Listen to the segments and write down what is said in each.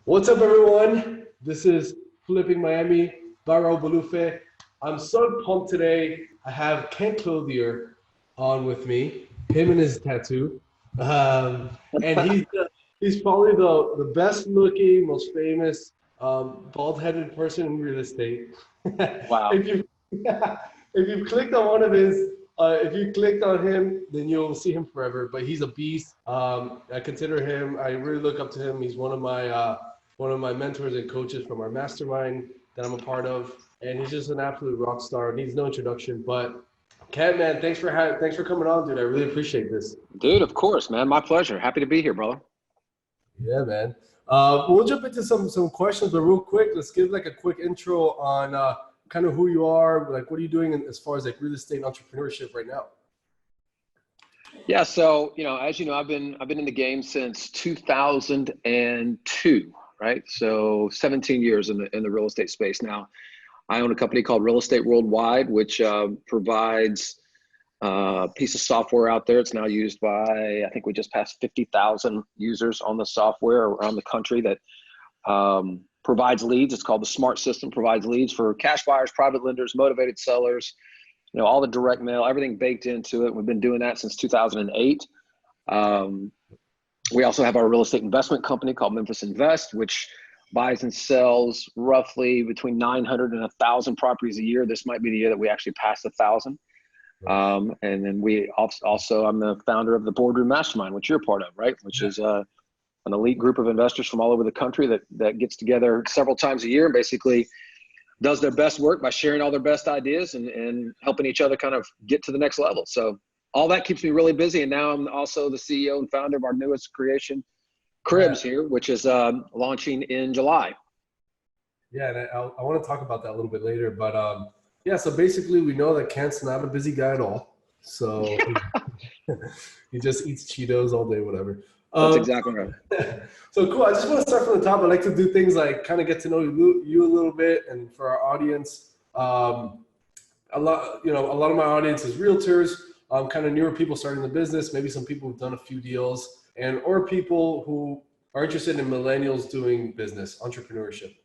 What's up, everyone? This is Flipping Miami, Barrow Balufe. I'm so pumped today. I have Ken Clothier on with me, him and his tattoo. And he's probably the best looking, most famous bald-headed person in real estate. Wow. If you if you clicked on one of his if you clicked on him, then you'll see him forever. But he's a beast. I consider him. I really look up to him. He's one of my mentors and coaches from our mastermind that I'm a part of, and he's just an absolute rock star. Needs no introduction. But Ken, man, thanks for coming on, dude. I really appreciate this. Dude, of course, man. My pleasure. Happy to be here, brother. Yeah, man. We'll jump into some questions, but real quick, let's give like a quick intro on kind of who you are, like what are you doing as far as like real estate and entrepreneurship right now? Yeah, so as you know, I've been in the game since 2002, right? So 17 years in the real estate space now. I own a company called Real Estate Worldwide, which provides a piece of software out there. It's now used by, I think we just passed 50,000 users on the software around the country that provides leads. It's called the Smart System, provides leads for cash buyers, private lenders, motivated sellers, all the direct mail, everything baked into it. We've been doing that since 2008. We also have our real estate investment company called Memphis Invest, which buys and sells roughly between 900 and 1,000 properties a year. This might be the year that we actually pass 1,000. And then we also, I'm the founder of the Boardroom Mastermind, which you're part of, right? Which is an elite group of investors from all over the country that gets together several times a year and basically does their best work by sharing all their best ideas and helping each other kind of get to the next level. So all that keeps me really busy. And now I'm also the CEO and founder of our newest creation, Cribs here, which is launching in July. Yeah, and I want to talk about that a little bit later, but yeah, so basically we know that Kent's not a busy guy at all. So he just eats Cheetos all day, whatever. That's exactly right. So cool. I just want to start from the top. I like to do things like kind of get to know you a little bit, and for our audience, a lot of my audience is realtors, kind of newer people starting the business, maybe some people who've done a few deals, or people who are interested in millennials doing business, entrepreneurship.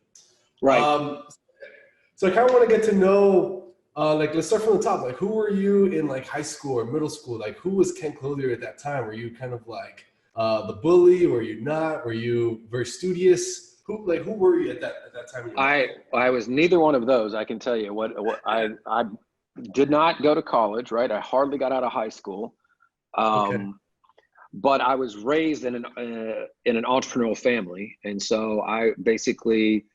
Right. So I kind of want to get to know, let's start from the top. Like, who were you in like high school or middle school? Like, who was Ken Clothier at that time? Were you kind of like the bully? Were you not? Were you very studious? Who were you at that time? I was neither one of those. I can tell you what I did not go to college, right? I hardly got out of high school. But I was raised in an entrepreneurial family, and so I basically.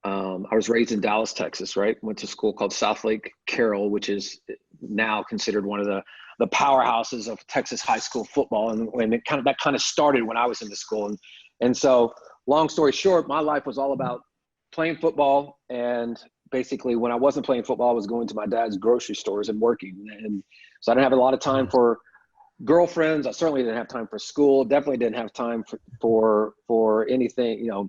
I was raised in Dallas, Texas, right? Went to a school called South Lake Carroll, which is now considered one of the powerhouses of Texas high school football. And that kind of started when I was in the school. And so long story short, my life was all about playing football. And basically when I wasn't playing football, I was going to my dad's grocery stores and working. And so I didn't have a lot of time for girlfriends. I certainly didn't have time for school. Definitely didn't have time for anything,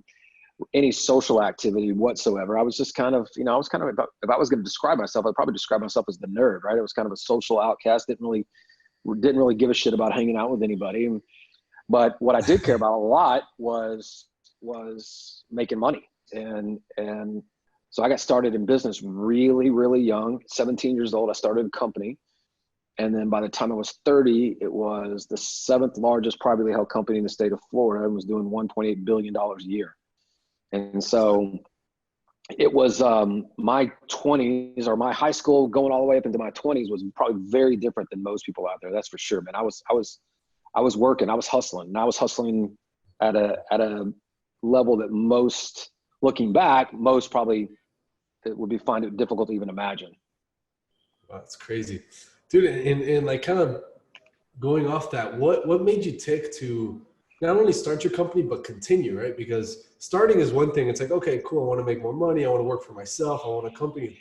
any social activity whatsoever. I was just kind of, if I was going to describe myself, I'd probably describe myself as the nerd, right? I was kind of a social outcast, didn't really give a shit about hanging out with anybody. But what I did care about a lot was making money. And so I got started in business really, really young, 17 years old. I started a company. And then by the time I was 30, it was the 7th largest privately held company in the state of Florida and was doing $1.8 billion a year. And so it was my 20s or my high school going all the way up into my 20s was probably very different than most people out there. That's for sure, man. I was working, I was hustling, and I was hustling at a level that most, looking back, most probably it would find it difficult to even imagine. Wow, that's crazy, dude. And like kind of going off that, what made you tick to not only start your company, but continue, right? Because starting is one thing. It's like, okay, cool. I want to make more money. I want to work for myself. I want a company,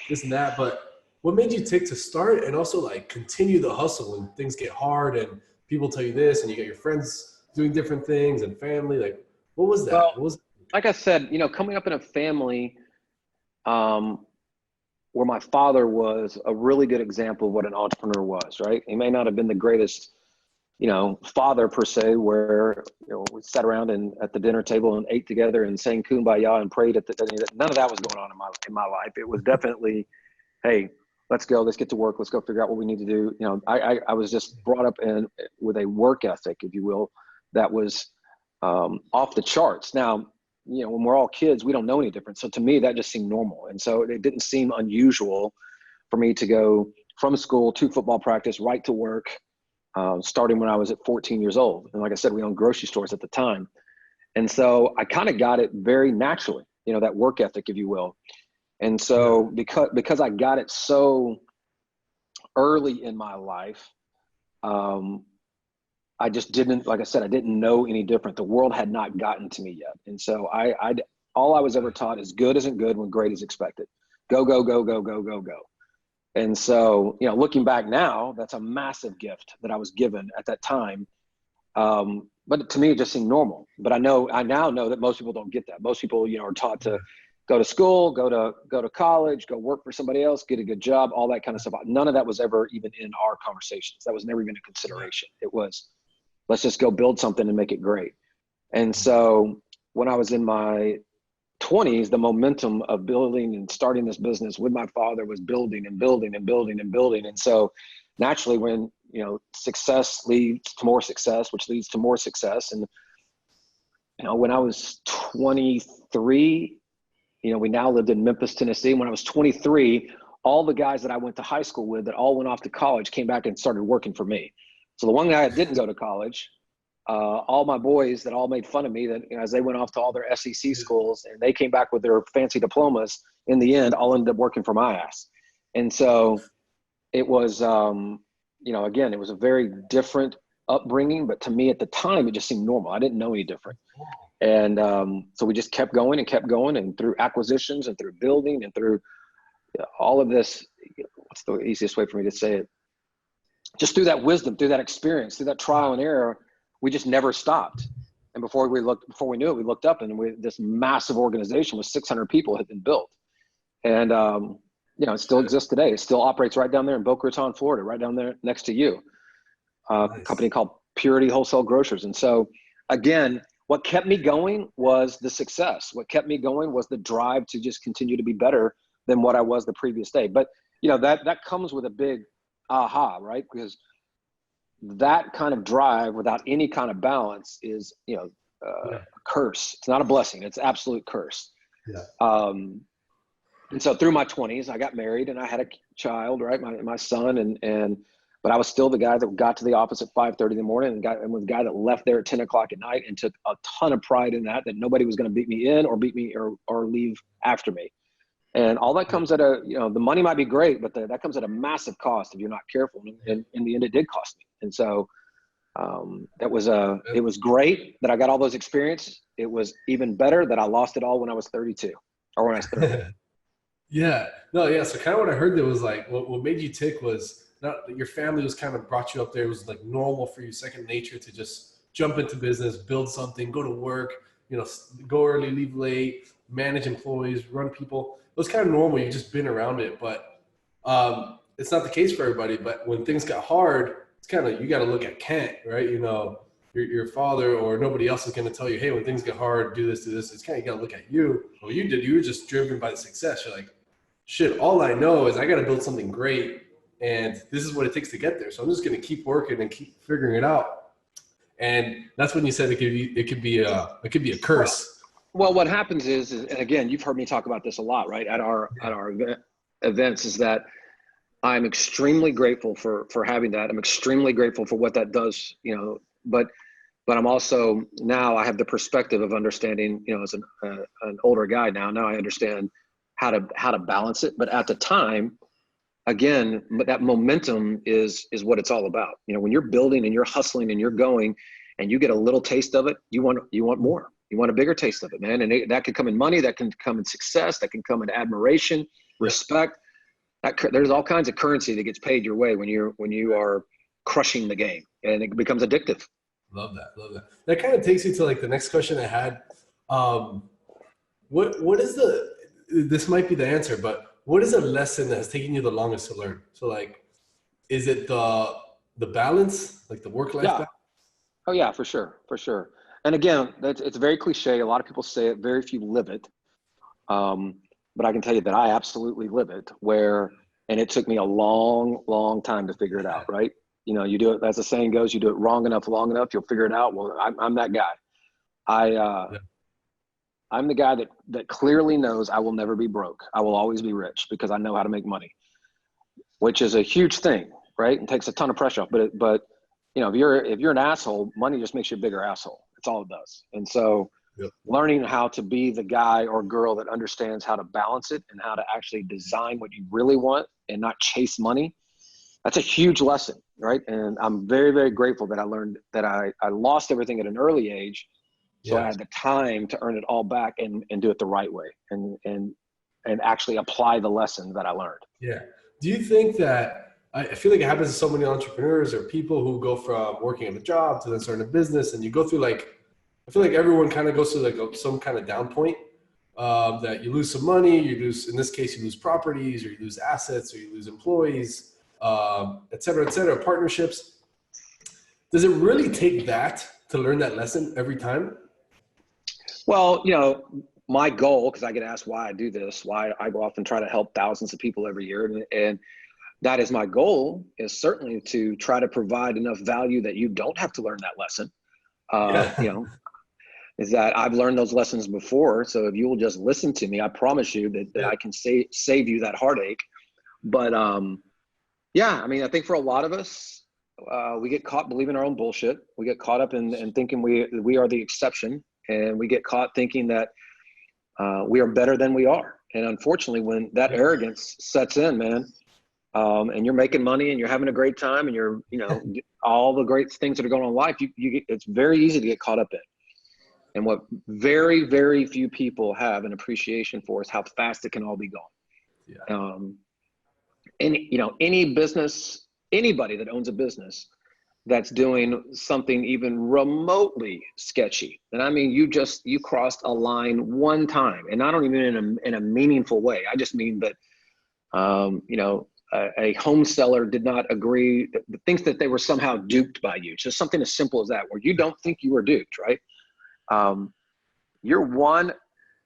this and that. But what made you tick to start and also like continue the hustle when things get hard and people tell you this and you get your friends doing different things and family? Like, what was that? Well, like I said, coming up in a family where my father was a really good example of what an entrepreneur was, right? He may not have been the greatest father per se, where, we sat around and at the dinner table and ate together and sang Kumbaya and prayed none of that was going on in my life. It was definitely, hey, let's go, let's get to work, let's go figure out what we need to do. I was just brought up with a work ethic, if you will, that was off the charts. Now, when we're all kids, we don't know any different. So to me, that just seemed normal. And so it didn't seem unusual for me to go from school to football practice, right to work, starting when I was at 14 years old. And like I said, we owned grocery stores at the time. And so I kind of got it very naturally, that work ethic, if you will. And so because I got it so early in my life, I just didn't, like I said, I didn't know any different. The world had not gotten to me yet. And so all I was ever taught is good isn't good when great is expected. Go, go, go, go, go, go, go. And so, looking back now, that's a massive gift that I was given at that time. But to me, it just seemed normal. But I now know that most people don't get that. Most people, are taught to go to school, go to college, go work for somebody else, get a good job, all that kind of stuff. None of that was ever even in our conversations. That was never even a consideration. It was, let's just go build something and make it great. And so when I was in my 20s, the momentum of building and starting this business with my father was building and building and building and building. And so naturally, when, success leads to more success, which leads to more success. And, when I was 23, we now lived in Memphis, Tennessee. When I was 23, all the guys that I went to high school with that all went off to college came back and started working for me. So the one guy that didn't go to college, all my boys that all made fun of me that as they went off to all their SEC schools and they came back with their fancy diplomas, in the end, all ended up working for my ass. And so it was, again, it was a very different upbringing, but to me at the time, it just seemed normal. I didn't know any different. And so we just kept going and through acquisitions and through building and through all of this, what's the easiest way for me to say it? Just through that wisdom, through that experience, through that trial and error, we just never stopped. And before we knew it, we looked up and this massive organization with 600 people had been built. And, it still exists today. It still operates right down there in Boca Raton, Florida, right down there next to you. A company called Purity Wholesale Grocers. And so again, what kept me going was the success. What kept me going was the drive to just continue to be better than what I was the previous day. But, that comes with a big aha, right? Because that kind of drive without any kind of balance is, a curse. It's not a blessing. It's absolute curse. Yeah. And so through my 20s, I got married and I had a child, right? My son but I was still the guy that got to the office at 5:30 in the morning and was the guy that left there at 10 o'clock at night and took a ton of pride in that nobody was going to beat me in or beat me or leave after me. And all that comes at the money might be great, but that comes at a massive cost if you're not careful. And in the end, it did cost me. And so it was great that I got all those experiences. It was even better that I lost it all when I was 32 or when I was 30. Yeah. No, yeah. So kind of what I heard there was like, what made you tick was not your family was kind of brought you up there. It was like normal for you, second nature to just jump into business, build something, go to work, go early, leave late, manage employees, run people. It was kind of normal. You've just been around it, but it's not the case for everybody. But when things got hard, it's kind of, you got to look at Kent, right? Your father or nobody else is going to tell you, hey, when things get hard, do this, do this. It's kind of, you got to look at you. What you did, you were just driven by the success. You're like, shit, all I know is I got to build something great. And this is what it takes to get there. So I'm just going to keep working and keep figuring it out. And that's when you said it could be a curse. Well, what happens is, and again, you've heard me talk about this a lot, right? At our events, is that I'm extremely grateful for having that. I'm extremely grateful for what that does, but I'm also, now I have the perspective of understanding, as an older guy now I understand how to balance it. But at the time, again, that momentum is what it's all about. When you're building and you're hustling and you're going and you get a little taste of it, you want more. You want a bigger taste of it, man. And that can come in money, that can come in success, that can come in admiration, respect. There's all kinds of currency that gets paid your way when you are crushing the game, and it becomes addictive. Love that. That kind of takes you to like the next question I had. What is this might be the answer, but what is a lesson that has taken you the longest to learn? So like, is it the balance, like the work-life balance? Oh yeah, for sure, for sure. And again, it's very cliche. A lot of people say it, very few live it. But I can tell you that I absolutely live it. And it took me a long, long time to figure it out. Right? You know, you do it as the saying goes, you do it wrong enough, long enough, you'll figure it out. Well, I'm that guy. Yeah. I'm the guy that clearly knows I will never be broke. I will always be rich because I know how to make money, which is a huge thing, right? And takes a ton of pressure off. But you know, if you're an asshole, money just makes you a bigger asshole. That's all it does. And so Yep. learning how to be the guy or girl that understands how to balance it and how to actually design what you really want and not chase money, that's a huge lesson, right? And I'm very, very grateful that I learned that I lost everything at an early age. So I Yeah. had the time to earn it all back and do it the right way and actually apply the lesson that I learned. Yeah. Do you think that I feel like it happens to so many entrepreneurs or people who go from working at a job to then starting a business, and you go through like, I feel like everyone kind of goes through like some kind of down point, that you lose some money, you lose, in this case, you lose properties or you lose assets or you lose employees, et cetera, partnerships. Does it really take that to learn that lesson every time? Well, you know, my goal, because I get asked why I do this, why I go off and try to help thousands of people every year. And that is my goal, is certainly to try to provide enough value that you don't have to learn that lesson. Yeah. You know, is that I've learned those lessons before. So if you will just listen to me, I promise you that Yeah. I can save you that heartache. But yeah, I mean, I think for a lot of us, we get caught believing our own bullshit. We get caught up in thinking we are the exception, and we get caught thinking that we are better than we are. And unfortunately, when that Yeah. arrogance sets in, man, and you're making money and you're having a great time and you're, you know, all the great things that are going on in life, it's very easy to get caught up in. And what very, very few people have an appreciation for is how fast it can all be Yeah. gone. You know, any business, anybody that owns a business that's doing something even remotely sketchy, and I mean, you crossed a line one time, and I don't even mean in a meaningful way. I just mean that, you know, a home seller did not agree, thinks that they were somehow duped by you. Just something as simple as that, where you don't think you were duped, right? You're one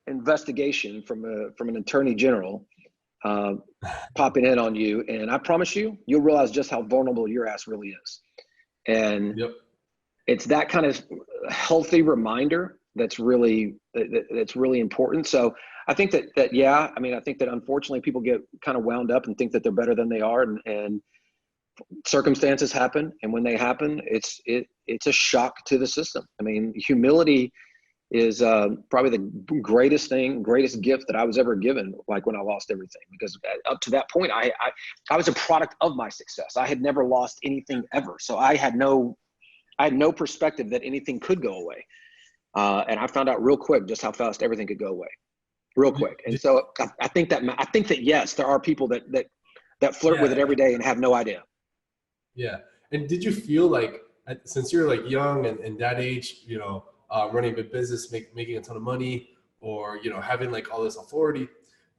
investigation from an attorney general popping in on you, and I promise you'll realize just how vulnerable your ass really is. And Yep. it's that kind of healthy reminder that's really important. So I think that yeah, I mean, I think that unfortunately people get kind of wound up and think that they're better than they are, and circumstances happen, and when they happen, it's a shock to the system. I mean, humility is probably the greatest gift that I was ever given, like when I lost everything, because up to that point, I was a product of my success. I had never lost anything ever. So I had no perspective that anything could go away. And I found out real quick just how fast everything could go away real quick. And so I think that yes, there are people that flirt with it Yeah. every day and have no idea. Yeah. And did you feel like, since you're like young and that age, you know, running a big business, making a ton of money, or, you know, having like all this authority,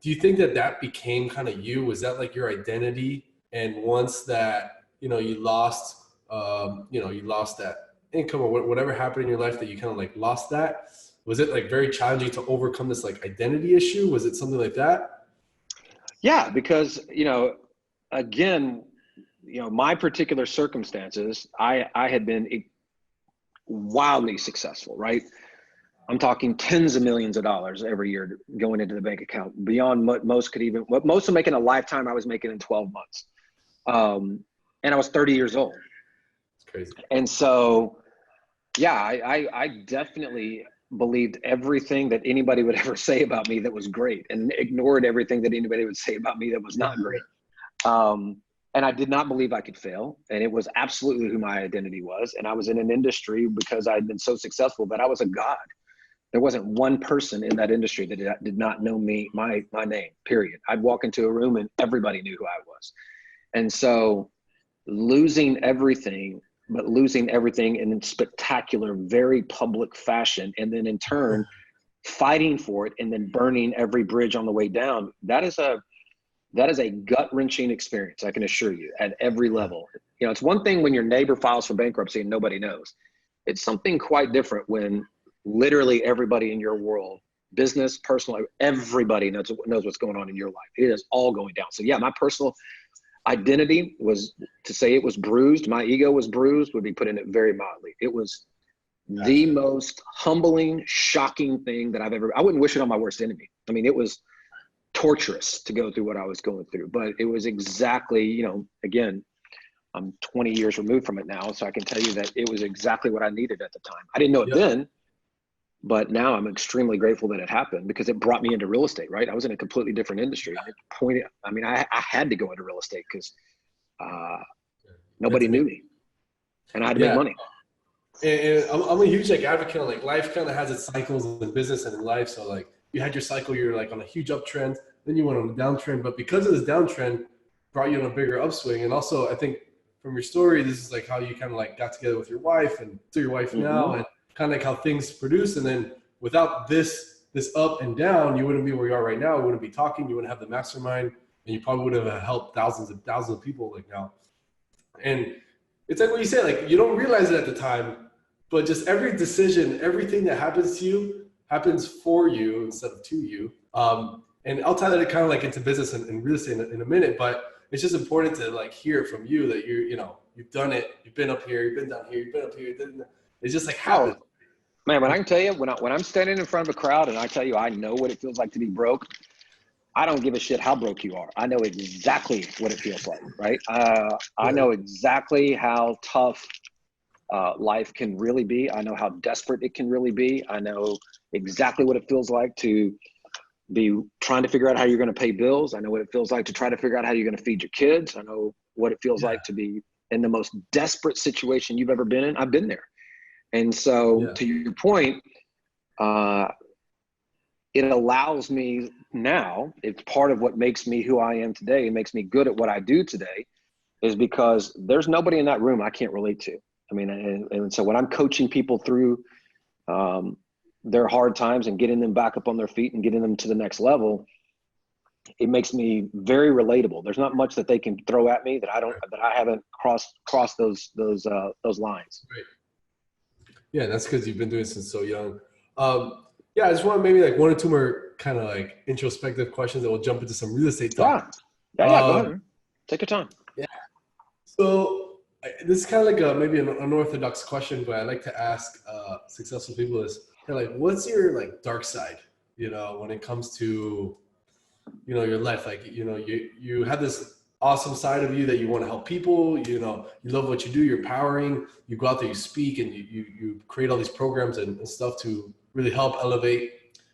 do you think that became kind of you? Was that like your identity? And once that, you know, you lost that income or whatever happened in your life, that you kind of like lost that, was it like very challenging to overcome this like identity issue? Was it something like that? Yeah, because, you know, again, you know, my particular circumstances, I had been wildly successful, right? I'm talking tens of millions of dollars every year going into the bank account, beyond what most are making a lifetime, I was making in 12 months. And I was 30 years old. It's crazy. And so, yeah, I definitely believed everything that anybody would ever say about me that was great, and ignored everything that anybody would say about me that was not great. And I did not believe I could fail. And it was absolutely who my identity was. And I was in an industry, because I had been so successful, that I was a god. There wasn't one person in that industry that did not know me, my name, period. I'd walk into a room and everybody knew who I was. And so losing everything in spectacular, very public fashion, and then in turn fighting for it and then burning every bridge on the way down, that is a gut-wrenching experience, I can assure you, at every level. You know, it's one thing when your neighbor files for bankruptcy and nobody knows. it's something quite different when literally everybody in your world, business, personal, everybody knows what's going on in your life. It is all going down. So yeah, my personal identity was, to say it was bruised, my ego was bruised, would be putting it very mildly. It was the most humbling, shocking thing that I wouldn't wish it on my worst enemy. I mean, it was torturous to go through what I was going through, but it was exactly, again, I'm 20 years removed from it now, so I can tell you that it was exactly what I needed at the time. I didn't know it then, but now I'm extremely grateful that it happened, because it brought me into real estate, right? I was in a completely different industry. I had to go into real estate because nobody knew me, and I had to make money. And I'm a huge advocate. Like, life kind of has its cycles in business and in life. So like, you had your cycle, you're like on a huge uptrend, then you went on a downtrend. But because of this downtrend, brought you on a bigger upswing. And also, I think from your story, this is like how you kind of like got together with your wife and to your wife now, and kind of like how things produce. And then without this up and down, you wouldn't be where you are right now. You wouldn't be talking. You wouldn't have the mastermind, and you probably would have helped thousands of people like now. And it's like what you said, like, you don't realize it at the time, but just every decision, everything that happens to you happens for you instead of to you. And I'll tie that kind of like into business and real estate in a minute, but it's just important to like hear from you that you've done it. You've been up here, you've been down here, you've been up here. It's just like happens. Oh, man, when I can tell you, when I'm standing in front of a crowd and I tell you I know what it feels like to be broke, I don't give a shit how broke you are. I know exactly what it feels like, right? I know exactly how tough life can really be. I know how desperate it can really be. I know exactly what it feels like to be trying to figure out how you're going to pay bills. I know what it feels like to try to figure out how you're going to feed your kids. I know what it feels like to be in the most desperate situation you've ever been in. I've been there. And so to your point, it allows me now, it's part of what makes me who I am today. It makes me good at what I do today, is because there's nobody in that room I can't relate to. I mean, and so when I'm coaching people through their hard times and getting them back up on their feet and getting them to the next level, it makes me very relatable. There's not much that they can throw at me that I haven't crossed those lines. Right. Yeah, that's because you've been doing it since so young. Yeah, I just want maybe like one or two more kind of like introspective questions that will jump into some real estate talk. Yeah, go ahead. Take your time. Yeah. So this is kind of like maybe an unorthodox question, but I like to ask successful people is kind of like, what's your like dark side, when it comes to, your life? Like, you have this awesome side of you that you want to help people, you love what you do, you're empowering, you go out there, you speak, and you create all these programs and stuff to really help elevate.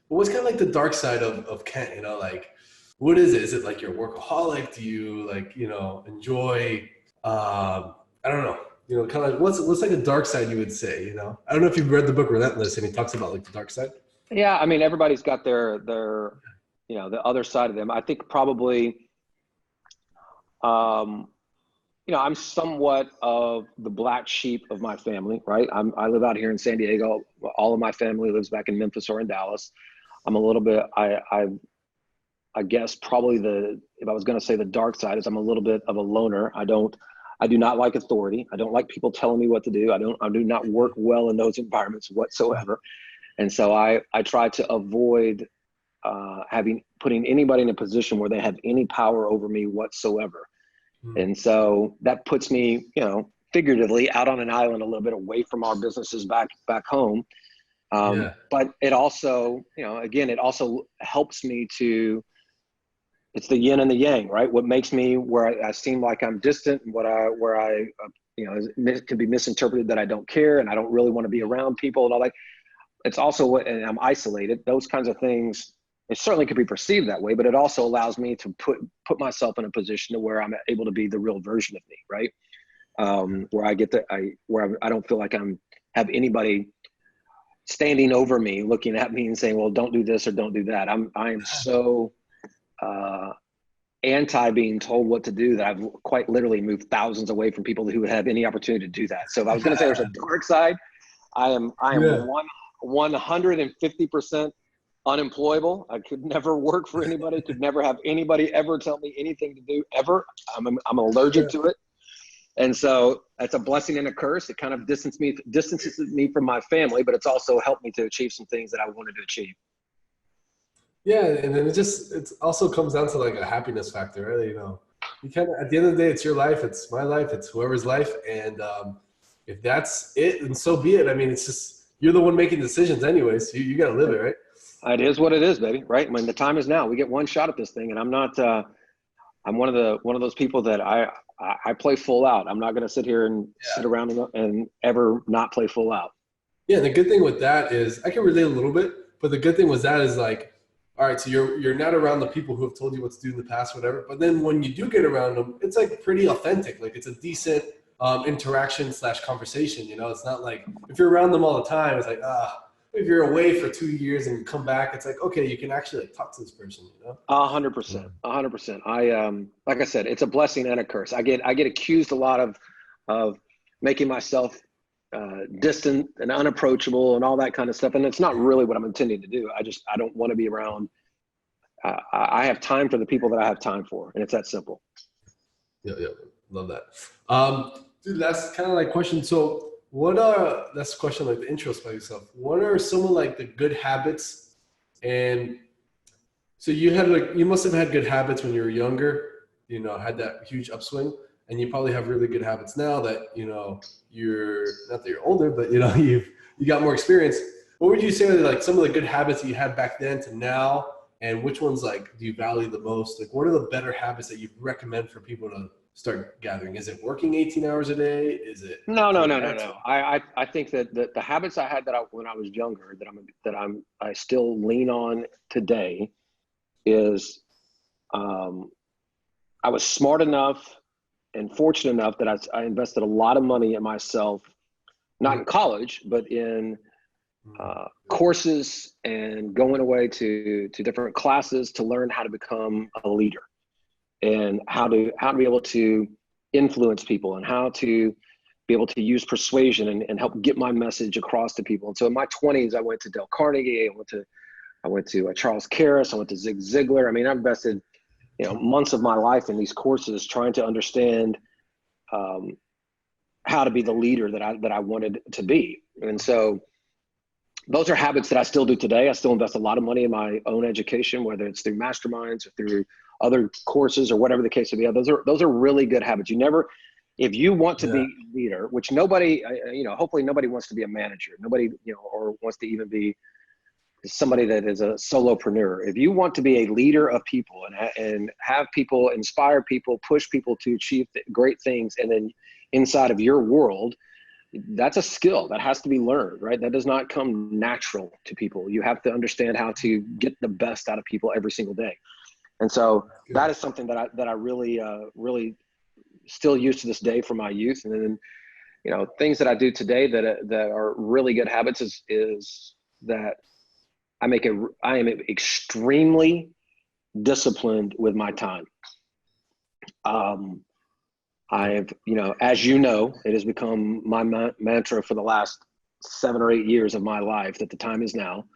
But what's kind of like the dark side of Kent, like, what is it? Is it like you're a workaholic? Do you like, enjoy, I don't know, kind of like what's like a dark side you would say, I don't know if you've read the book Relentless, and he talks about like the dark side. Yeah. I mean, everybody's got their, the other side of them. I think probably, I'm somewhat of the black sheep of my family, right? I live out here in San Diego. All of my family lives back in Memphis or in Dallas. I'm a little bit, I guess probably if I was going to say the dark side is I'm a little bit of a loner. I do not like authority. I don't like people telling me what to do. I do not work well in those environments whatsoever. And so I try to avoid putting anybody in a position where they have any power over me whatsoever. And so that puts me, figuratively out on an island a little bit away from our businesses back home. But it also, again, it also helps me it's the yin and the yang, right? What makes me where I seem like I'm distant, and where I can be misinterpreted that I don't care and I don't really want to be around people and all that. It's also and I'm isolated. Those kinds of things, it certainly could be perceived that way, but it also allows me to put myself in a position to where I'm able to be the real version of me, right? Where I don't feel like have anybody standing over me, looking at me and saying, well, don't do this or don't do that. I am so anti being told what to do that I've quite literally moved thousands away from people who would have any opportunity to do that. So if I was going to say there's a dark side, I am 150% unemployable. I could never work for anybody, could never have anybody ever tell me anything to do ever. I'm allergic to it. And so that's a blessing and a curse. It kind of distances me from my family, but it's also helped me to achieve some things that I wanted to achieve. Yeah, and then it also comes down to like a happiness factor, right? You know, you kind of at the end of the day, it's your life, it's my life, it's whoever's life, and if that's it, then so be it. I mean, it's just you're the one making decisions, anyways. So you got to live it, right? It is what it is, baby. Right? When the time is now, we get one shot at this thing, and I'm not. I'm one of those people that I play full out. I'm not going to sit here and sit around and ever not play full out. Yeah, the good thing with that is I can relate a little bit, but the good thing with that is like, all right, so you're not around the people who have told you what to do in the past, whatever. But then when you do get around them, it's like pretty authentic. Like it's a decent interaction / conversation. You know, it's not like if you're around them all the time, it's like if you're away for 2 years and you come back, it's like okay, you can actually like talk to this person. You know, 100%, 100%. Like I said, it's a blessing and a curse. I get accused a lot of making myself distant and unapproachable and all that kind of stuff, and it's not really what I'm intending to do. I don't want to be around. I have time for the people that I have time for, and it's that simple. Yeah, love that. Dude, that's kind of like question. So that's a question like the introspect yourself. What are some of like the good habits? And so you must have had good habits when you were younger, you know, had that huge upswing, and you probably have really good habits now that, you know, you're not that you're older, but you know, you got more experience. What would you say are like some of the good habits that you had back then to now, and which ones like do you value the most? Like what are the better habits that you recommend for people to start gathering? Is it working 18 hours a day? Is it No. I think that the habits I had when I was younger I still lean on today is I was smart enough and fortunate enough that I invested a lot of money in myself, not in college, but in courses and going away to different classes to learn how to become a leader and how to be able to influence people and how to be able to use persuasion and help get my message across to people. And so in my 20s, I went to Dale Carnegie, I went to Charles Karras, I went to Zig Ziglar. I mean, I invested, you know, months of my life in these courses trying to understand how to be the leader that I wanted to be. And so those are habits that I still do today. I still invest a lot of money in my own education, whether it's through masterminds or through other courses or whatever the case may be. Those are really good habits. If you want to be a leader, which nobody, you know, hopefully nobody wants to be a manager, nobody, you know, or wants to even be somebody that is a solopreneur. If you want to be a leader of people and have people, inspire people, push people to achieve great things, and then inside of your world, that's a skill that has to be learned, right? That does not come natural to people. You have to understand how to get the best out of people every single day. And so that is something that I really, really still use to this day from my youth. And then, you know, things that I do today that are really good habits is that I am extremely disciplined with my time. I've, you know, as you know, it has become my mantra for the last 7 or 8 years of my life that the time is now.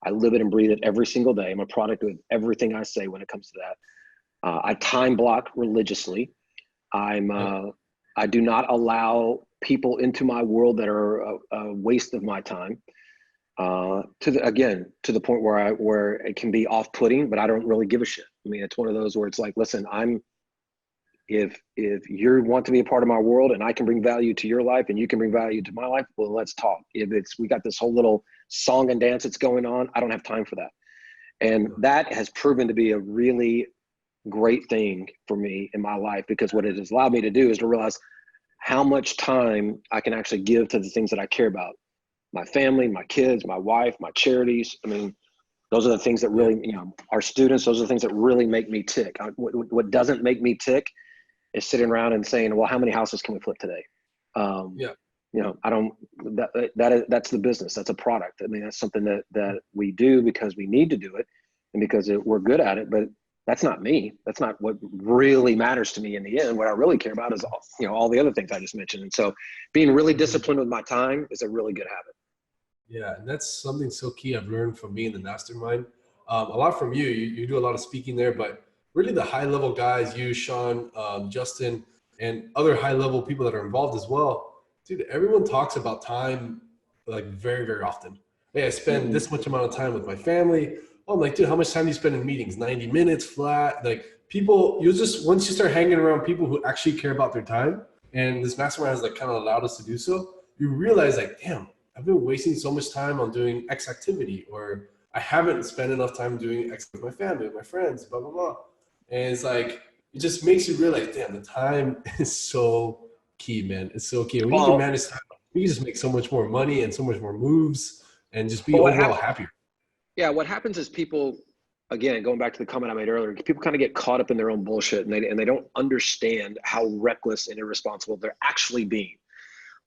I live it and breathe it every single day. I'm a product of everything I say when it comes to that. I time block religiously. I do not allow people into my world that are a waste of my time. To the point where it can be off-putting, but I don't really give a shit. I mean, it's one of those where it's like, listen, if you want to be a part of my world and I can bring value to your life and you can bring value to my life, well, let's talk. If we got this whole little song and dance that's going on, I don't have time for that. And that has proven to be a really great thing for me in my life, because what it has allowed me to do is to realize how much time I can actually give to the things that I care about. My family, my kids, my wife, my charities. I mean, those are the things that really, you know, our students, those are the things that really make me tick. What doesn't make me tick is sitting around and saying, well, how many houses can we flip today? You know, that's the business. That's a product. I mean, that's something that we do because we need to do it and because we're good at it, but that's not me. That's not what really matters to me in the end. What I really care about is all the other things I just mentioned. And so being really disciplined with my time is a really good habit. Yeah, and that's something so key I've learned from being in the mastermind. A lot from you. You do a lot of speaking there, but really the high level guys, you, Sean, Justin, and other high level people that are involved as well, dude, everyone talks about time like very, very often. Hey, I spend Mm-hmm. this much amount of time with my family. Oh, I'm like, dude, how much time do you spend in meetings? 90 minutes flat. Like people, you just, once you start hanging around people who actually care about their time, and this mastermind has like kind of allowed us to do so, you realize like, damn, I've been wasting so much time on doing X activity, or I haven't spent enough time doing X with my family, with my friends, blah, blah, blah. And it's like, it just makes you realize, damn, the time is so key, man. It's so key. And when you can Well, manage time, you can just make so much more money and so much more moves and just be but overall happier. yeah, what happens is people, again, going back to the comment I made earlier, people kind of get caught up in their own bullshit, and they don't understand how reckless and irresponsible they're actually being,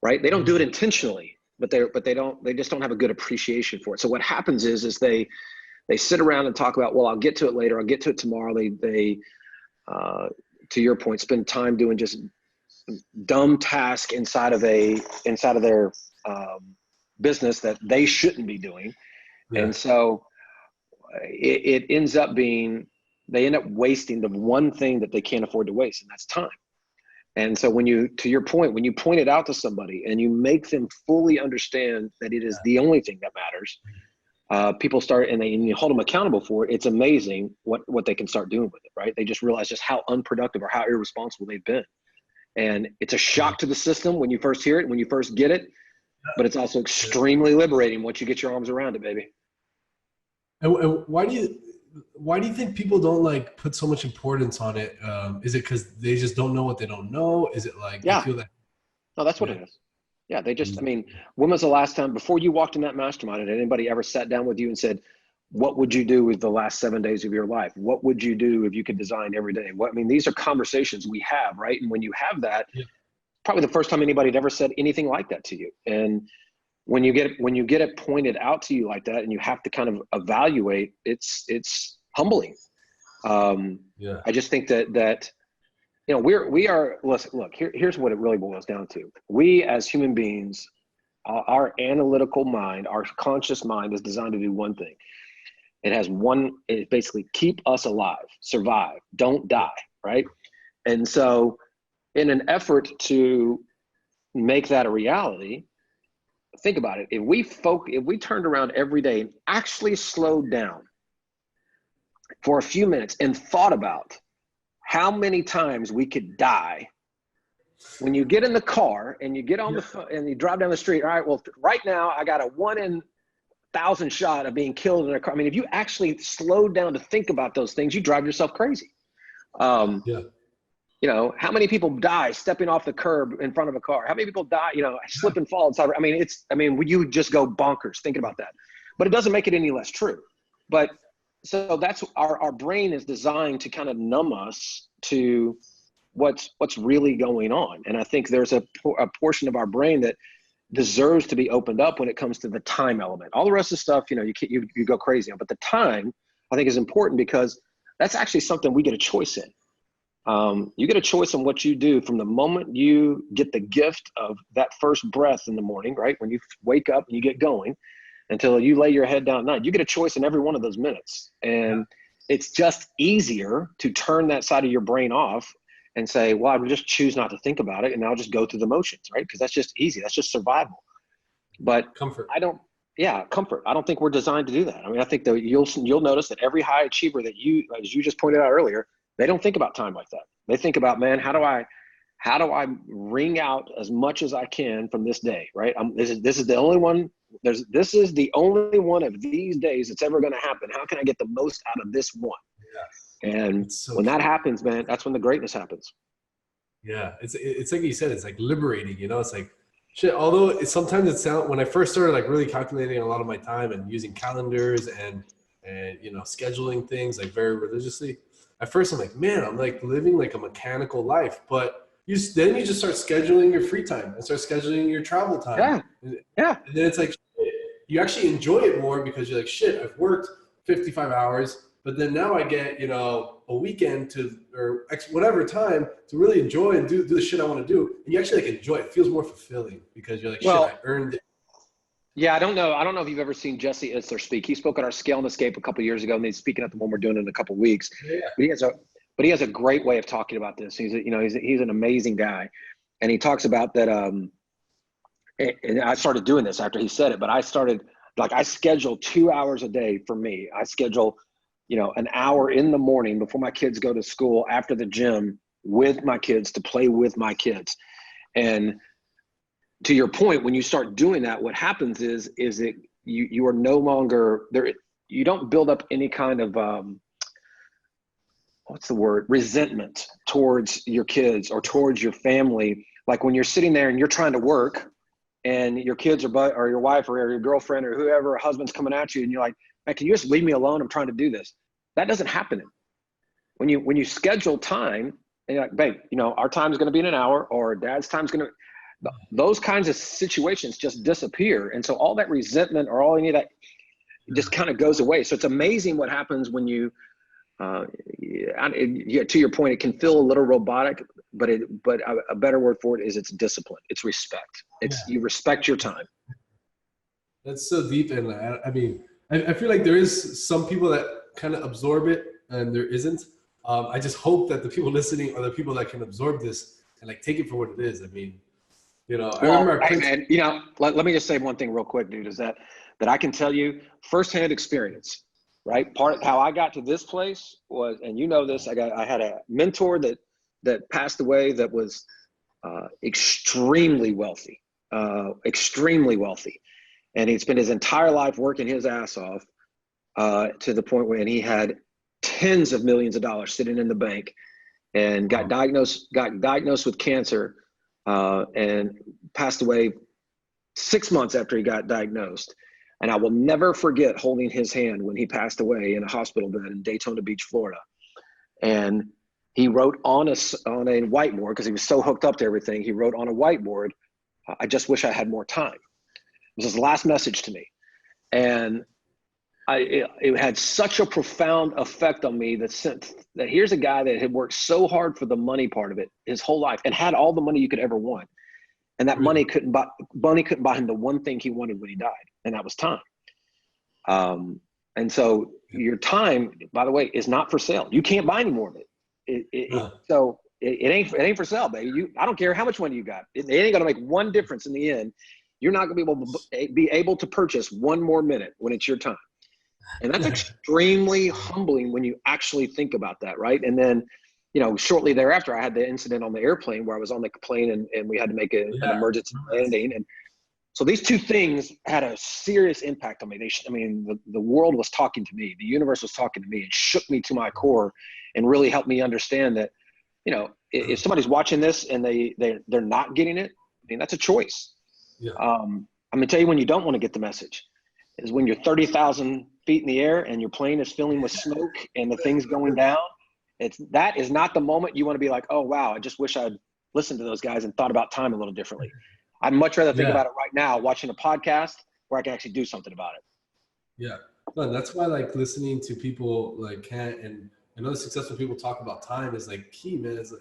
right? They don't do it intentionally, but they just don't have a good appreciation for it. So what happens is they sit around and talk about, well, I'll get to it later, I'll get to it tomorrow. They to your point, spend time doing just dumb task inside of their business that they shouldn't be doing. Yeah. And so it ends up being, they end up wasting the one thing that they can't afford to waste, and that's time. And so to your point, when you point it out to somebody and you make them fully understand that it is the only thing that matters, people start, and you hold them accountable for it. It's amazing what they can start doing with it, right? They just realize just how unproductive or how irresponsible they've been. And it's a shock to the system when you first hear it, when you first get it, but it's also extremely liberating once you get your arms around it, baby. And why do you think people don't like put so much importance on it? Is it because they just don't know what they don't know? Is it like they feel that? No, that's what it is. Yeah, they just, I mean, when was the last time, before you walked in that mastermind, had anybody ever sat down with you and said, what would you do with the last 7 days of your life? What would you do if you could design every day? I mean, these are conversations we have, right? And when you have that, probably the first time anybody had ever said anything like that to you. And when you get it pointed out to you like that, and you have to kind of evaluate, it's humbling. I just think that you know, we are, listen, look, here's what it really boils down to. We as human beings, our analytical mind, our conscious mind is designed to do one thing. It basically keep us alive, survive, don't die, right? And so in an effort to make that a reality, think about it. If we turned around every day and actually slowed down for a few minutes and thought about how many times we could die. When you get in the car and you get on the phone and you drive down the street, all right, well, right now I got a 1 in 1,000 shot of being killed in a car. I mean, if you actually slowed down to think about those things, you drive yourself crazy. You know, how many people die stepping off the curb in front of a car? How many people die, you know, slip and fall inside? I mean, you just go bonkers thinking about that, but it doesn't make it any less true. But so that's our brain is designed to kind of numb us to what's really going on. And I think there's a portion of our brain that deserves to be opened up when it comes to the time element. All the rest of the stuff, you know, you go crazy on, but the time I think is important because that's actually something we get a choice in. You get a choice on what you do from the moment you get the gift of that first breath in the morning, right? When you wake up and you get going until you lay your head down at night, you get a choice in every one of those minutes. And it's just easier to turn that side of your brain off and say, well, I would just choose not to think about it. And I'll just go through the motions, right? Because that's just easy. That's just survival. But Comfort. Comfort. I don't think we're designed to do that. I mean, I think that you'll notice that every high achiever that as you just pointed out earlier, they don't think about time like that. They think about, man, how do I wring out as much as I can from this day, right? This is the only one. This is the only one of these days that's ever going to happen. How can I get the most out of this one? Yeah. And when that happens, man, that's when the greatness happens. Yeah, it's like you said, it's like liberating. You know, it's like shit. Although sometimes it sounds, when I first started like really calculating a lot of my time and using calendars and you know, scheduling things like very religiously. At first I'm like, man, I'm like living like a mechanical life, but then you just start scheduling your free time and start scheduling your travel time. Yeah. And then it's like, you actually enjoy it more because you're like, shit, I've worked 55 hours, but then now I get, you know, a weekend or whatever time to really enjoy and do the shit I want to do. And you actually like enjoy it. It feels more fulfilling because you're like, shit, I earned it. Yeah, I don't know if you've ever seen Jesse Itzler speak. He spoke at our Scale and Escape a couple of years ago, and he's speaking at the one we're doing in a couple of weeks. Yeah. But he has but he has a great way of talking about this. He's an amazing guy. And he talks about that. And I started doing this after he said it, but I schedule 2 hours a day for me. I schedule, an hour in the morning before my kids go to school, after the gym, with my kids, to play with my kids. And to your point, when you start doing that, what happens is that you are no longer there. You don't build up any kind of, resentment towards your kids or towards your family. Like when you're sitting there and you're trying to work, and your kids or your wife or your girlfriend or whoever, a husband's coming at you, and you're like, man, can you just leave me alone? I'm trying to do this. That doesn't happen. When you schedule time, and you're like, babe, our time is going to be in an hour, or dad's time is going to, those kinds of situations just disappear. And so all that resentment or all any of that just kind of goes away. So it's amazing what happens when you, to your point, it can feel a little robotic, but a better word for it is it's discipline. It's respect. You respect your time. That's so deep. And I feel like there is some people that kind of absorb it and there isn't. I just hope that the people listening are the people that can absorb this and like take it for what it is. I remember let me just say one thing real quick, dude, is that I can tell you firsthand experience, right? Part of how I got to this place was, and this, I had a mentor that passed away that was extremely wealthy. And he'd spent his entire life working his ass off to the point where he had tens of millions of dollars sitting in the bank, and got diagnosed with cancer, and passed away 6 months after he got diagnosed. And I will never forget holding his hand when he passed away in a hospital bed in Daytona Beach, Florida. And he wrote on a whiteboard, because he was so hooked up to everything. He wrote on a whiteboard, "I just wish I had more time." It was his last message to me. And it had such a profound effect on me that here's a guy that had worked so hard for the money part of it his whole life and had all the money you could ever want. And that money couldn't buy him the one thing he wanted when he died, and that was time. And so your time, by the way, is not for sale. You can't buy any more of it. So it ain't for sale, baby. I don't care how much money you got. It ain't gonna make one difference in the end. You're not gonna be able to purchase one more minute when it's your time. And that's extremely humbling when you actually think about that, right? And then, shortly thereafter, I had the incident on the airplane where I was on the plane and we had to make an emergency landing. And so these two things had a serious impact on me. The world was talking to me. The universe was talking to me. It shook me to my core and really helped me understand that, if somebody's watching this and they're not getting it, that's a choice. Yeah. I'm going to tell you when you don't want to get the message is when you're 30,000 feet in the air and your plane is filling with smoke and the thing's going down. That is not the moment you want to be like, oh, wow, I just wish I'd listened to those guys and thought about time a little differently. I'd much rather think about it right now, watching a podcast where I can actually do something about it. Yeah. No, that's why listening to people like Kent and other successful people talk about time is key, man. It's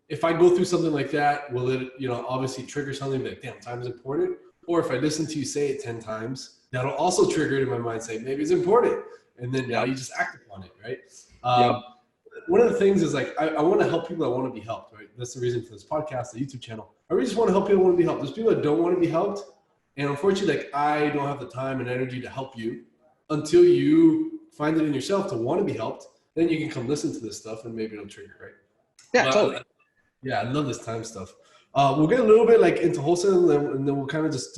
if I go through something like that, will it, obviously trigger something like, damn, time is important? Or if I listen to you say it 10 times, that'll also trigger it in my mind, say, maybe it's important. And then now you just act upon it, right? One of the things is I want to help people that want to be helped, right? That's the reason for this podcast, the YouTube channel. I really just want to help people who want to be helped. There's people that don't want to be helped. And unfortunately, I don't have the time and energy to help you until you find it in yourself to want to be helped. Then you can come listen to this stuff and maybe it'll trigger, right? Yeah, totally. Yeah, I love this time stuff. We'll get a little bit into wholesale and then we'll kind of just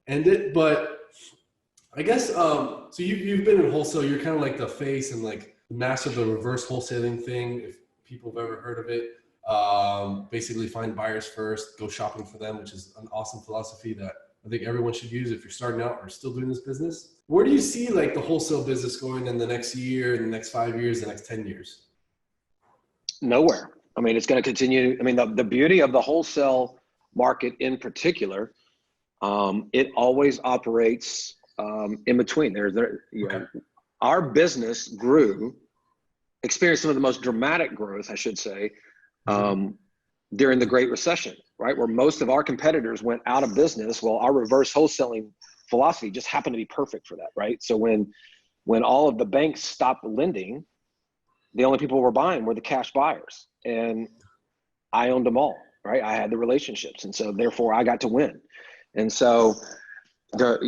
end it. But I guess, so you've been in wholesale. You're kind of like the face and the master of the reverse wholesaling thing, if people have ever heard of it. Basically find buyers first, go shopping for them, which is an awesome philosophy that I think everyone should use if you're starting out or still doing this business. Where do you see the wholesale business going in the next year, in the next 5 years, the next 10 years? Nowhere. It's going to continue. The beauty of the wholesale market in particular, it always operates in between. Our business experienced some of the most dramatic growth, I should say, during the Great Recession, right? Where most of our competitors went out of business. Well, our reverse wholesaling philosophy just happened to be perfect for that, right? So when all of the banks stopped lending, the only people who were buying were the cash buyers, and I owned them all, right? I had the relationships, and so therefore I got to win. And so what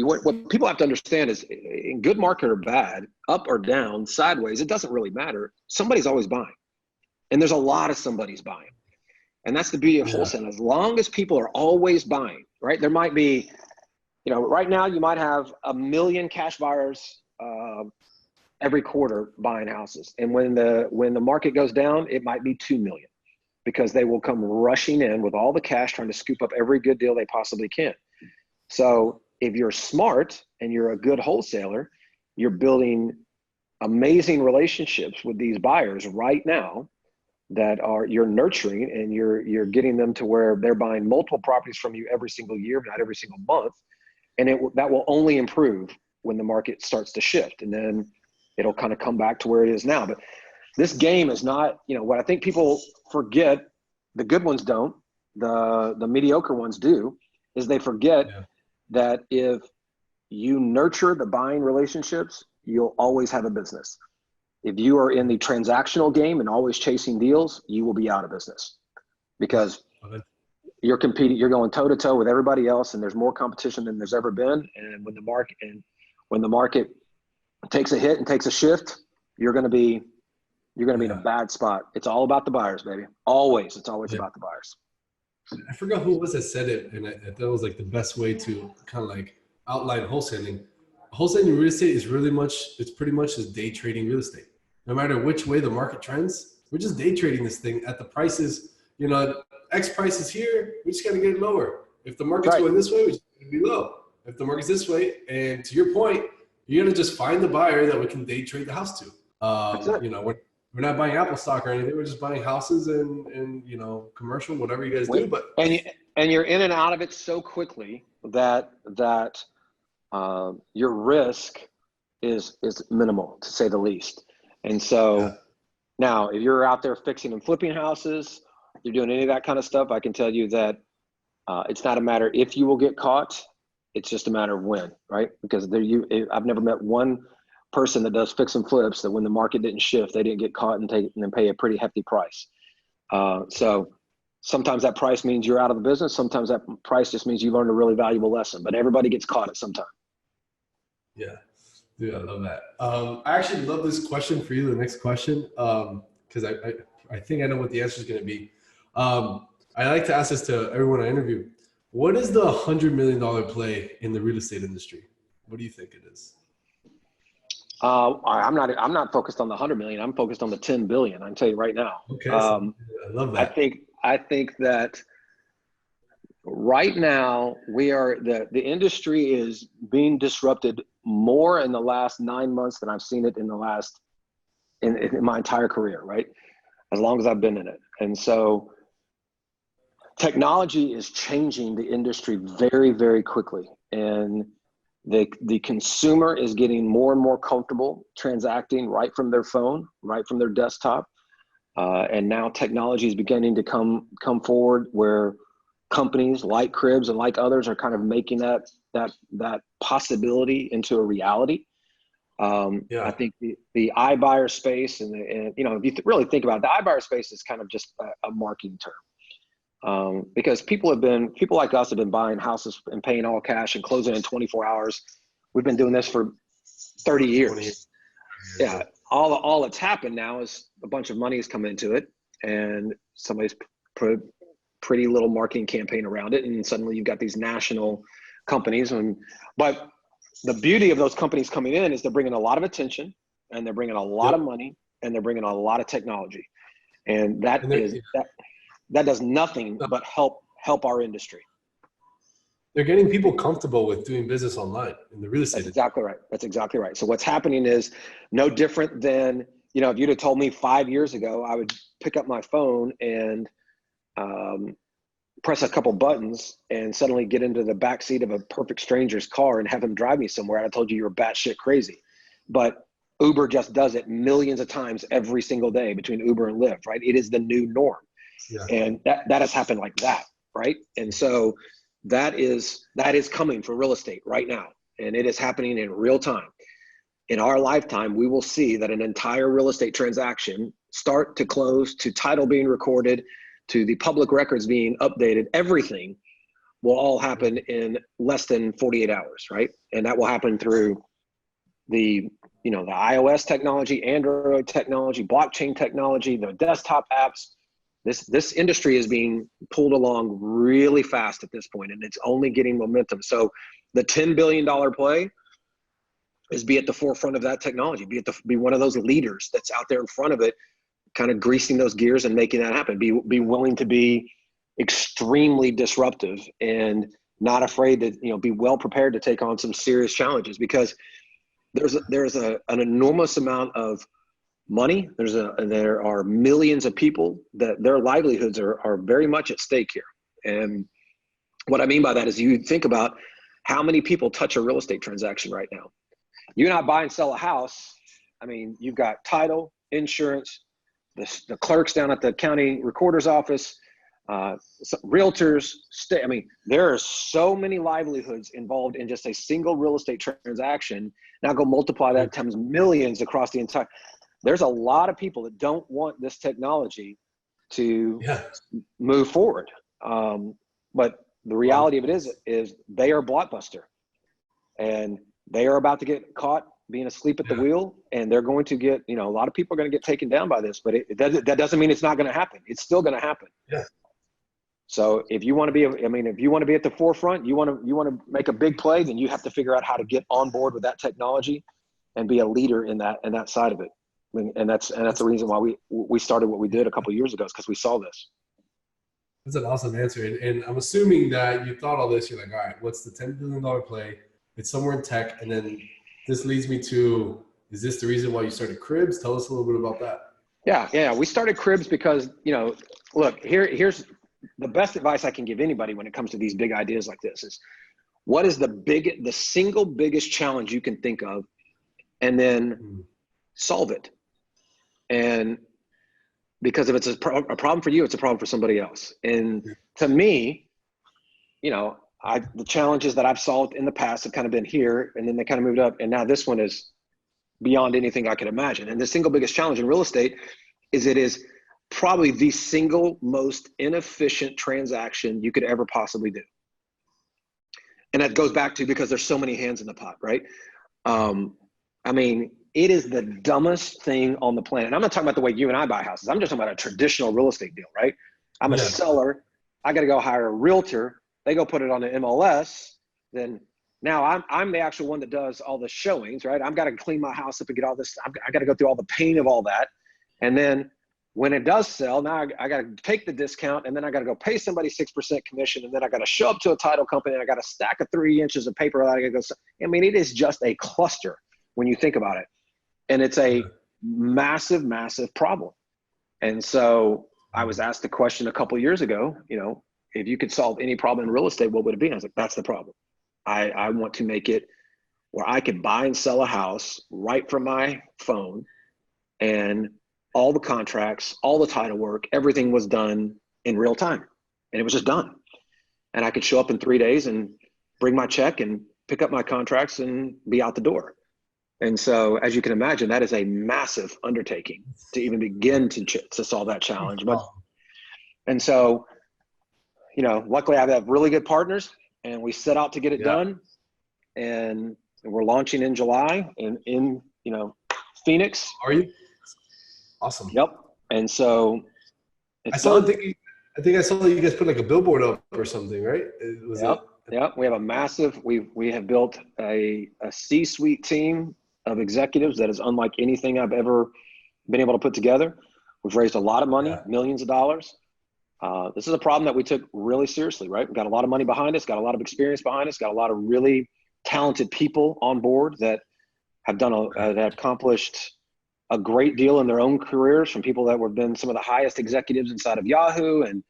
people have to understand is, in good market or bad, up or down, sideways, it doesn't really matter. Somebody's always buying, and there's a lot of somebody's buying. And that's the beauty of wholesale. As long as people are always buying, right? There might be, right now you might have 1 million cash buyers every quarter buying houses. And when the market goes down, it might be 2 million, because they will come rushing in with all the cash, trying to scoop up every good deal they possibly can. So if you're smart and you're a good wholesaler, you're building amazing relationships with these buyers right now that you're nurturing, and you're getting them to where they're buying multiple properties from you every single year, not every single month. And that will only improve when the market starts to shift, and then it'll kind of come back to where it is now. But this game is not, what I think people forget, the good ones don't, the mediocre ones do, is they forget that if you nurture the buying relationships, you'll always have a business. If you are in the transactional game and always chasing deals, you will be out of business, because you're competing, you're going toe to toe with everybody else, and there's more competition than there's ever been. And when the market takes a hit and takes a shift, you're going to be in a bad spot. It's all about the buyers, baby. Always. It's always about the buyers. I forgot who it was that said it, and I thought it was like the best way to kind of like outline wholesaling. Wholesaling real estate is it's pretty much just day trading real estate. No matter which way the market trends, we're just day trading this thing at the prices, X price is here, we just got to get it lower. If the market's going this way, we just got to be low. If the market's this way, and to your point, you're going to just find the buyer that we can day trade the house to. We're not buying Apple stock or anything. We're just buying houses and commercial, whatever you guys do. But and you're in and out of it so quickly that your risk is minimal, to say the least. And so now, if you're out there fixing and flipping houses, you're doing any of that kind of stuff, I can tell you that it's not a matter if you will get caught. It's just a matter of when, right? Because I've never met one person that does fix and flips that when the market didn't shift, they didn't get caught and then pay a pretty hefty price. So sometimes that price means you're out of the business. Sometimes that price just means you learned a really valuable lesson, but everybody gets caught at some time. Yeah. Dude, I love that. I actually love this question for you, the next question, because I think I know what the answer is going to be. I like to ask this to everyone I interview. What is the $100 million play in the real estate industry? What do you think it is? I'm not focused on the 100 million. I'm focused on the 10 billion. I can tell you right now. Okay. I love that. I think that right now the industry is being disrupted more in the last 9 months than I've seen it in my entire career, right? As long as I've been in it. And so technology is changing the industry very, very quickly. And the consumer is getting more and more comfortable transacting right from their phone, right from their desktop. And now technology is beginning to come forward, where companies like Cribs and like others are kind of making that possibility into a reality. I think the iBuyer space and if you really think about it, the iBuyer space is kind of just a marketing term. Because people like us have been buying houses and paying all cash and closing in 24 hours. We've been doing this for 30 years. Yeah. All that's happened now is a bunch of money has come into it, and somebody's put a pretty little marketing campaign around it. And suddenly you've got these national companies. But the beauty of those companies coming in is they're bringing a lot of attention, and they're bringing a lot of money, and they're bringing a lot of technology. And that does nothing but help our industry. They're getting people comfortable with doing business online in the real estate. That's exactly right. So what's happening is no different than, if you'd have told me 5 years ago, I would pick up my phone and press a couple buttons and suddenly get into the backseat of a perfect stranger's car and have him drive me somewhere. I told you were batshit crazy. But Uber just does it millions of times every single day between Uber and Lyft, right? It is the new norm. Yeah. And that has happened like that, right? And so that is coming for real estate right now, and it is happening in real time. In our lifetime, we will see that an entire real estate transaction start to close, to title being recorded, to the public records being updated, everything will all happen in less than 48 hours, right? And that will happen through the iOS technology, Android technology, blockchain technology, the desktop apps. This industry is being pulled along really fast at this point, and it's only getting momentum. So the $10 billion play is be at the forefront of that technology, be one of those leaders that's out there in front of it, kind of greasing those gears and making that happen. Be willing to be extremely disruptive and not afraid to, be well prepared to take on some serious challenges, because there's an enormous amount of money. There are millions of people that their livelihoods are very much at stake here. And what I mean by that is, you think about how many people touch a real estate transaction right now. You and I buy and sell a house. I mean, you've got title, insurance, the clerks down at the county recorder's office, realtors. I mean, there are so many livelihoods involved in just a single real estate transaction. Now go multiply that times millions across the entire. There's a lot of people that don't want this technology to move forward. But the reality of it is they are blockbuster, and they are about to get caught being asleep at the wheel, and they're going to get, a lot of people are going to get taken down by this, but that doesn't mean it's not going to happen. It's still going to happen. Yeah. So if you want to be, if you want to be at the forefront, you want to make a big play, then you have to figure out how to get on board with that technology and be a leader in that side of it. And that's the reason why we started what we did a couple of years ago, is because we saw this. That's an awesome answer. And I'm assuming that you thought all this, you're like, all right, what's the $10 billion play? It's somewhere in tech. And then this leads me to, is this the reason why you started Cribs? Tell us a little bit about that. Yeah. We started Cribs because, look, here's the best advice I can give anybody when it comes to these big ideas like this is, what is the single biggest challenge you can think of, and then solve it. And because if it's a problem for you, it's a problem for somebody else. And to me, the challenges that I've solved in the past have kind of been here, and then they kind of moved up. And now this one is beyond anything I could imagine. And the single biggest challenge in real estate is it is probably the single most inefficient transaction you could ever possibly do. And that goes back to, because there's so many hands in the pot, right? I mean, it is the dumbest thing on the planet. And I'm not talking about the way you and I buy houses. I'm just talking about a traditional real estate deal, right? I'm a seller. I got to go hire a realtor. They go put it on the MLS. Then now I'm the actual one that does all the showings, right? I've got to clean my house up and get all this. I got to go through all the pain of all that. And then when it does sell, now I got to take the discount, and then I got to go pay somebody 6% commission. And then I got to show up to a title company, and I got a stack of 3 inches of paper that I got to go. I mean, it is just a cluster when you think about it. And it's a massive, massive problem. And so I was asked the question a couple of years ago, if you could solve any problem in real estate, what would it be? And I was like, that's the problem. I want to make it where I could buy and sell a house right from my phone, and all the contracts, all the title work, everything was done in real time, and it was just done. And I could show up in 3 days and bring my check and pick up my contracts and be out the door. And so, as you can imagine, that is a massive undertaking to even begin to solve that challenge. And so, luckily I have really good partners, and we set out to get it done. And we're launching in July in Phoenix. Are you? Awesome. Yep. And so I think I saw you guys put like a billboard up or something, right? Yep. We have a massive, we have built a C-suite team of executives that is unlike anything I've ever been able to put together. We've raised a lot of money, millions of dollars. This is a problem that we took really seriously, right? We've got a lot of money behind us, got a lot of experience behind us, got a lot of really talented people on board that have that accomplished a great deal in their own careers, from people that have been some of the highest executives inside of Yahoo and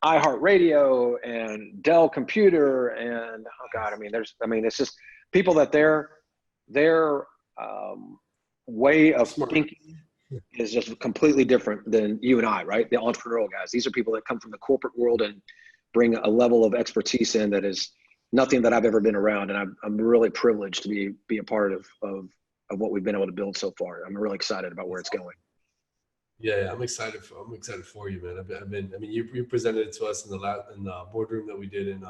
iHeartRadio and Dell Computer, and it's just people that their way of thinking is just completely different than you and I, right? The entrepreneurial guys. These are people that come from the corporate world and bring a level of expertise in that is nothing that I've ever been around. And I'm really privileged to be a part of of what we've been able to build so far. I'm really excited about where it's going. Yeah, I'm excited for you, man. I mean, you presented it to us in the boardroom that we did in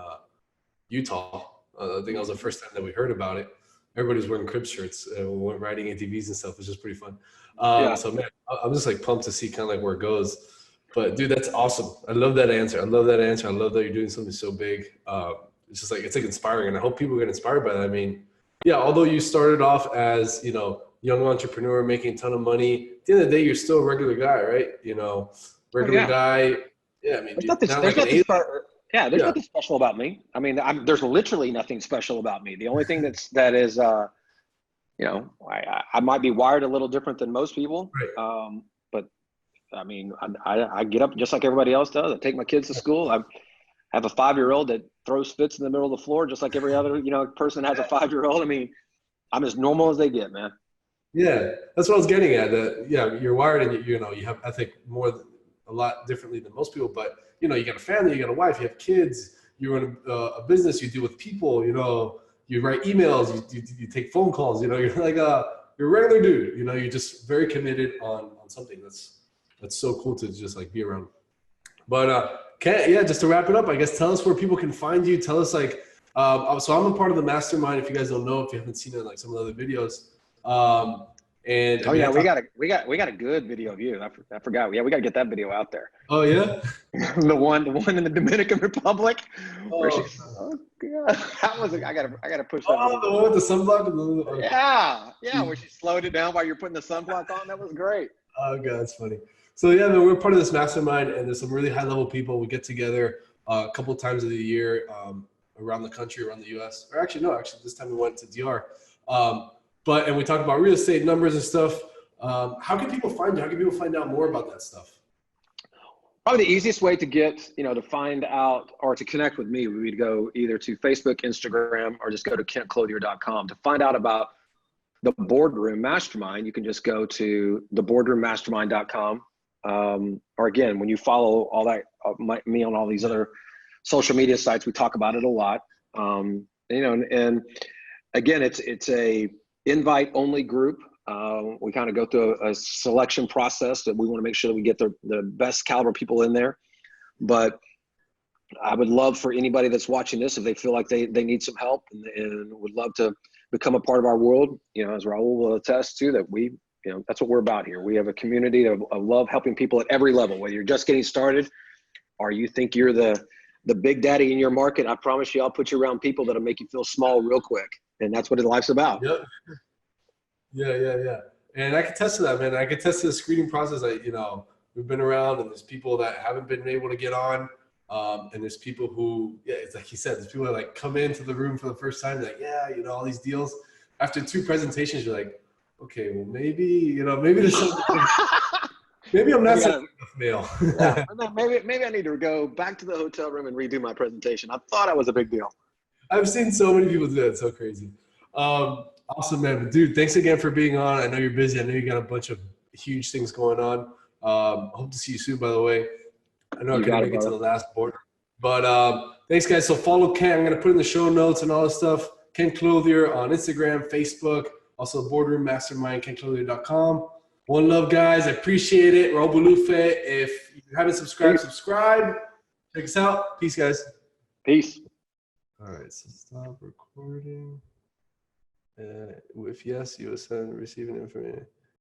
Utah. I think that was the first time that we heard about it. Everybody's wearing crib shirts, we went riding ATVs and stuff, which is pretty fun. Yeah. So man, I'm just like pumped to see kind of like where it goes. But dude, that's awesome. I love that answer. I love that you're doing something so big. It's just like, it's like inspiring, and I hope people get inspired by that. I mean, yeah, although you started off as, you know, young entrepreneur making a ton of money, at the end of the day, you're still a regular guy, right? You know, regular guy. Yeah, I mean, not like an alien. There's nothing special about me. I mean, there's literally nothing special about me. The only thing that is, you know, I might be wired a little different than most people. Right. But I mean, I get up just like everybody else does. I take my kids to school. I have a 5-year-old that throws fits in the middle of the floor, just like every other, you know, person has a 5-year-old. I mean, I'm as normal as they get, man. Yeah, that's what I was getting at. Yeah, you're wired, and you know, you have, I think, a lot differently than most people. But you know, you got a family, you got a wife, you have kids, you run a business, you deal with people. You know, you write emails, you take phone calls. You know, you're like you're a regular dude. You know, you're just very committed on something that's so cool to just like be around. But just to wrap it up, I guess tell us where people can find you. Tell us like, so I'm a part of the mastermind. If you guys don't know, if you haven't seen it, like some of the other videos. And we got a good video of you. I forgot. Yeah, we got to get that video out there. Oh yeah, the one in the Dominican Republic where oh. she's. Oh god, that was. I gotta push that. Oh, the one with the sunblock. Yeah, where she slowed it down while you're putting the sunblock on. That was great. Oh god, that's funny. So yeah, man, we're part of this mastermind, and there's some really high level people. We get together a couple of times of the year around the country, around the U.S. Or actually, no, this time we went to DR. And we talk about real estate numbers and stuff. How can people find you? How can people find out more about that stuff? Probably the easiest way to get, you know, to find out or to connect with me, we'd go either to Facebook, Instagram, or just go to KentClothier.com. To find out about the Boardroom Mastermind, you can just go to theboardroommastermind.com. Or again, when you follow all that, me on all these other social media sites, we talk about it a lot. You know, and again, it's a invite only group. We kind of go through a selection process that we want to make sure that we get the best caliber people in there. But I would love for anybody that's watching this, if they feel like they need some help and would love to become a part of our world, you know, as Raul will attest to, that we, you know, that's what we're about here. We have a community of love helping people at every level, whether you're just getting started or you think you're the big daddy in your market. I promise you, I'll put you around people that'll make you feel small real quick. And that's what life's about. Yep. Yeah. And I can attest to that, man. I can attest to the screening process. You know, we've been around, and there's people that haven't been able to get on. And there's people who, it's like he said, there's people that like come into the room for the first time, like, you know, all these deals. After 2 presentations, you're like, okay, well, maybe, you know, maybe there's something. Maybe I'm not sending enough mail. maybe I need to go back to the hotel room and redo my presentation. I thought I was a big deal. I've seen so many people do that. It's so crazy. Awesome, man. Dude, thanks again for being on. I know you're busy. I know you got a bunch of huge things going on. Hope to see you soon, by the way. I know I couldn't make it to the last board. But thanks, guys. So follow Ken. I'm going to put in the show notes and all this stuff. Ken Clothier on Instagram, Facebook, also Boardroom Mastermind, KenClothier.com. One love, guys. I appreciate it. Raul Bulufe. If you haven't subscribed, subscribe. Check us out. Peace, guys. Peace. All right, so stop recording. If yes, you will send receiving information.